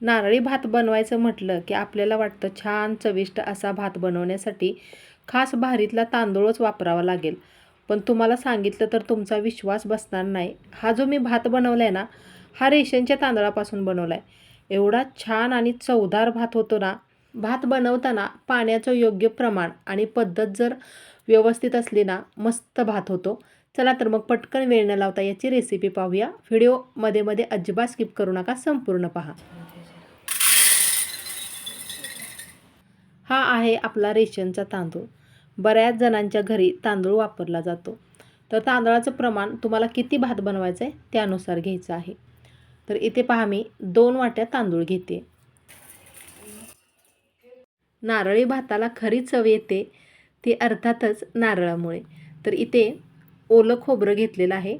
नारळी भात बनवायचं म्हटलं की आपल्याला वाटतं छान चविष्ट असा भात बनवण्यासाठी खास भारीतला तांदूळच वापरावा लागेल. पण तुम्हाला सांगितलं तर तुमचा विश्वास बसणार नाही. हा जो मी भात बनवला आहे ना, हा रेशनच्या तांदळापासून बनवला आहे. एवढा छान आणि चवदार भात होतो ना. भात बनवताना पाण्याचं योग्य प्रमाण आणि पद्धत जर व्यवस्थित असली ना, मस्त भात होतो. चला तर मग पटकन वेळ न लावता याची रेसिपी पाहूया. व्हिडिओ मध्ये मध्ये अजिबात स्किप करू नका, संपूर्ण पहा. हा आहे आपला रेशनचा तांदूळ. बऱ्याच जणांच्या घरी तांदूळ वापरला जातो. तर तांदळाचं प्रमाण तुम्हाला किती भात बनवायचं आहे त्यानुसार घ्यायचं आहे. तर इथे पहा, मी 2 वाट्या तांदूळ घेते. नारळी भाताला खरी चव येते ती अर्थातच नारळामुळे. तर इथे ओलं खोबरं घेतलेलं आहे.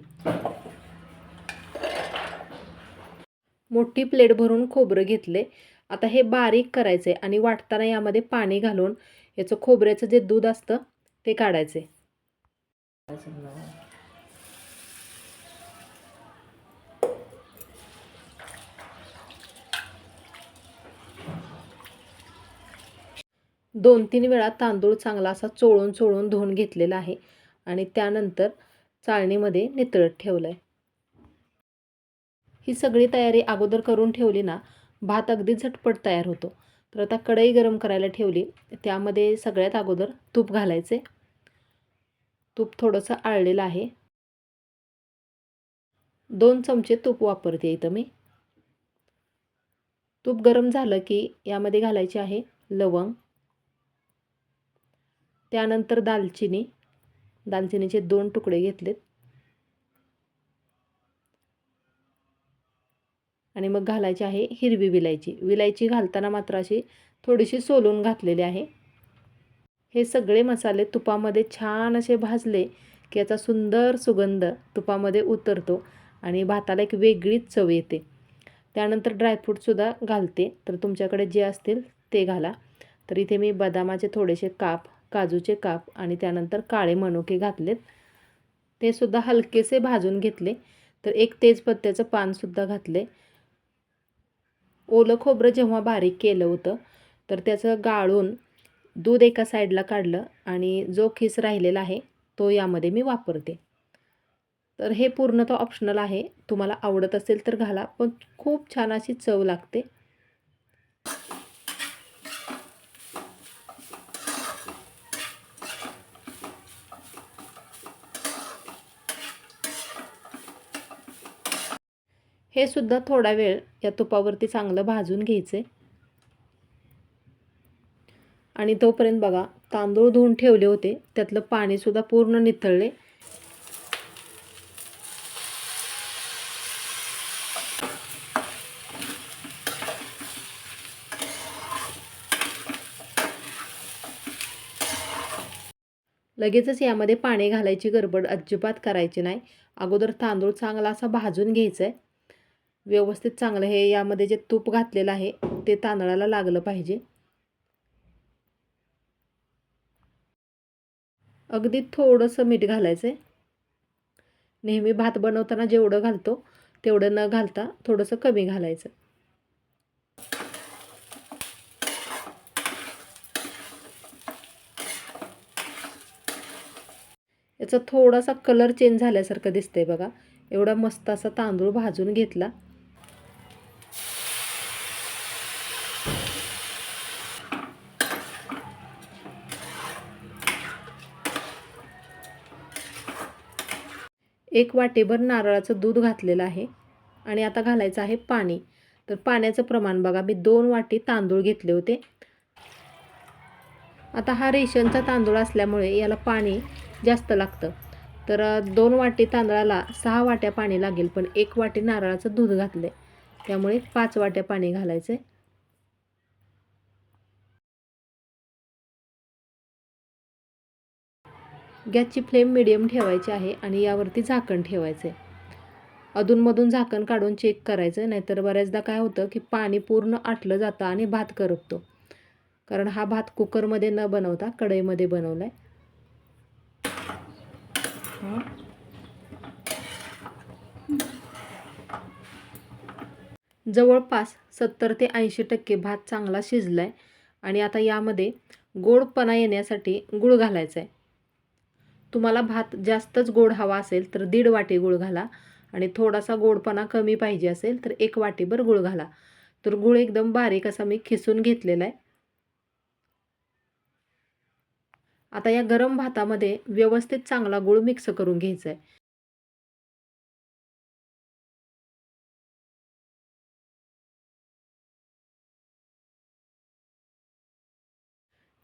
मोठी प्लेट भरून खोबरं घेतले. आता हे बारीक करायचे आणि वाटताना यामध्ये पाणी घालून याचं खोबऱ्याचं जे दूध असतं ते काढायचे. 2-3 वेळा तांदूळ चांगला असा चोळून चोळून धुवून घेतलेला आहे आणि त्यानंतर चाळणीमध्ये नितळत ठेवलं आहे. ही सगळी तयारी अगोदर करून ठेवली ना, भात अगदी झटपट तयार होतो. तर आता कढई गरम करायला ठेवली. त्यामध्ये सगळ्यात अगोदर तूप घालायचे. तूप थोडंसं आळलेलं आहे. 2 चमचे तूप वापरते इथं मी. तूप गरम झालं की यामध्ये घालायचे आहे लवंग, त्यानंतर दालचिनी. दालचिनीचे 2 तुकडे घेतलेत आणि मग घालायची आहे हिरवी विलायची. विलायची घालताना मात्र अशी थोडीशी सोलून घातलेली आहे. हे सगळे मसाले तुपामध्ये छान असे भाजले की याचा सुंदर सुगंध तुपामध्ये उतरतो आणि भाताला एक वेगळीच चव येते. त्यानंतर ड्रायफ्रूटसुद्धा घालते. तर तुमच्याकडे जे असतील ते घाला. तर इथे मी बदामाचे थोडेसे काप, काजूचे काप आणि त्यानंतर काळे मनुके घातलेत. ते सुद्धा हलकेसे भाजून घेतले. तर एक तेजपत्त्याचं पानसुद्धा घातले. ओलं खोबरं जेव्हा बारीक केलं होतं तर त्याचं गाळून दूध एका साईडला काढलं आणि जो खीस राहिलेला आहे तो यामध्ये मी वापरते. तर हे पूर्णतः ऑप्शनल आहे. तुम्हाला आवडत असेल तर घाला, पण खूप छान अशी चव लागते. हे सुद्धा थोडा वेळ या तुपावरती चांगलं भाजून घ्यायचे आणि तोपर्यंत बघा, तांदूळ धुवून ठेवले होते त्यातलं पाणीसुद्धा पूर्ण निथळले. लगेचच यामध्ये पाणी घालायची गडबड अजिबात करायची नाही. अगोदर तांदूळ चांगला असा भाजून घ्यायचा आहे व्यवस्थित. चांगलं हे यामध्ये जे तूप घातलेलं आहे ते तांदळाला लागलं पाहिजे. अगदी थोडंसं मीठ घालायचं आहे. नेहमी भात बनवताना जेवढं घालतो तेवढं न घालता थोडंसं कमी घालायचं. याचा थोडासा कलर चेंज झाल्यासारखं दिसतंय बघा. एवढा मस्त असा तांदूळ भाजून घेतला. एक वाटीभर नारळाचं दूध घातलेलं आहे आणि आता घालायचं आहे पाणी. तर पाण्याचं प्रमाण बघा, मी 2 वाटी तांदूळ घेतले होते. आता हा रेशनचा तांदूळ असल्यामुळे याला पाणी जास्त लागतं. तर 2 वाटी तांदळाला 6 वाट्या पाणी लागेल, पण 1 वाटी नारळाचं दूध घातलं आहे त्यामुळे 5 वाट्या पाणी घालायचं आहे. गॅसची फ्लेम मिडियम ठेवायची आहे आणि यावरती झाकण ठेवायचं आहे. अधूनमधून झाकण काढून चेक करायचं, नाहीतर बऱ्याचदा काय होतं की पाणी पूर्ण आटलं जातं आणि भात करपतो. कारण हा भात कुकरमध्ये न बनवता कढईमध्ये बनवला आहे. जवळपास 70 ते 80% भात चांगला शिजला आहे आणि आता यामध्ये गोडपणा येण्यासाठी गूळ घालायचा आहे. तुम्हाला भात जास्तच गोड हवा असेल तर 1.5 वाटी गूळ घाला आणि थोडासा गोडपणा कमी पाहिजे असेल तर 1 वाटीभर गूळ घाला. तर गूळ एकदम बारीक असा मी खिसून घेतलेला आहे. आता या गरम भातामध्ये व्यवस्थित चांगला गूळ मिक्स करून घ्यायचा आहे.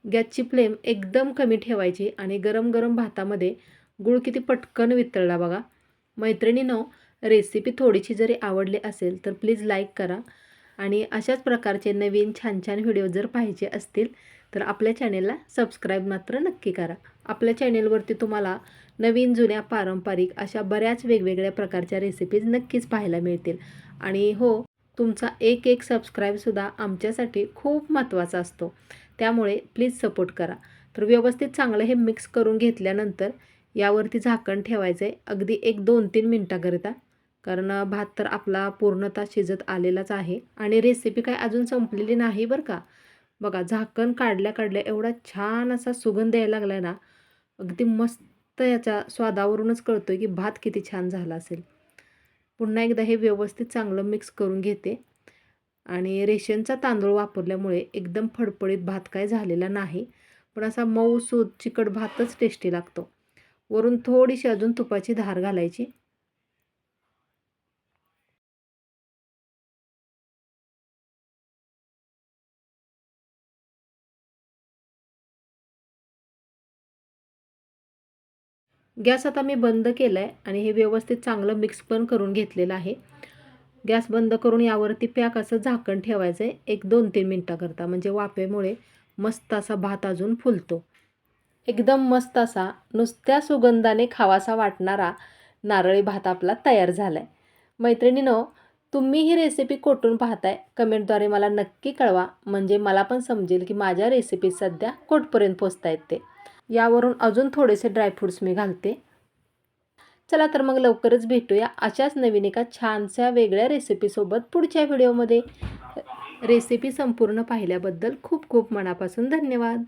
गॅसची फ्लेम एकदम कमी ठेवायची आणि गरम गरम भातामध्ये गूळ किती पटकन वितळला बघा. मैत्रिणींनो, रेसिपी थोडीशी जरी आवडली असेल तर प्लीज लाईक करा आणि अशाच प्रकारचे नवीन छान छान व्हिडिओ जर पाहिजे असतील तर आपल्या चॅनेलला सबस्क्राईब मात्र नक्की करा. आपल्या चॅनेलवरती तुम्हाला नवीन जुन्या पारंपरिक अशा बऱ्याच वेगवेगळ्या प्रकारच्या रेसिपीज नक्कीच पाहायला मिळतील. आणि हो, तुमचा एक सबस्क्राईबसुद्धा आमच्यासाठी खूप महत्त्वाचा असतो. त्यामुळे प्लीज सपोर्ट करा. तर व्यवस्थित चांगलं हे मिक्स करून घेतल्यानंतर यावरती झाकण ठेवायचं आहे अगदी 1-2-3 मिनटाकरिता. कारण भात तर आपला पूर्णतः शिजत आलेलाच आहे आणि रेसिपी काय अजून संपलेली नाही बरं का. बघा, झाकण काढल्या एवढा छान असा सुगंध यायला लागला ना, अगदी मस्त. याच्या स्वादावरूनच कळतोय की भात किती छान झाला असेल. पुन्हा एकदा हे व्यवस्थित चांगलं मिक्स करून घेते आणि रेशनचा तांदूळ वापरल्यामुळे एकदम फडफडीत भात काय झालेला नाही, पण असा मऊसूद चिकट भातच टेस्टी लागतो. वरून थोडीशी अजून तुपाची धार घालायची. गॅस आता मी बंद केला आहे आणि हे व्यवस्थित चांगलं मिक्स पण करून घेतलेलं आहे. गॅस बंद करून यावरती पॅक असं झाकण ठेवायचं आहे 1-2-3 मिनटाकरता. म्हणजे वाफेमुळे मस्त असा भात अजून फुलतो. एकदम मस्त असा नुसत्या सुगंधाने खावासा वाटणारा नारळी भात आपला तयार झाला आहे. मैत्रिणींनो, तुम्ही ही रेसिपी कुठून पाहताय कमेंटद्वारे मला नक्की कळवा. म्हणजे मला पण समजेल की माझ्या रेसिपी सध्या कुठपर्यंत पोचतायत ते. यावरून अजून थोडेसे ड्रायफ्रूट्स मी घालते. चला तर मग लवकरच भेटूया अशाच नवीन एका छानशा वेगळ्या रेसिपीसोबत पुढच्या व्हिडिओमध्ये. रेसिपी संपूर्ण पाहिल्याबद्दल खूप खूप मनापासून धन्यवाद.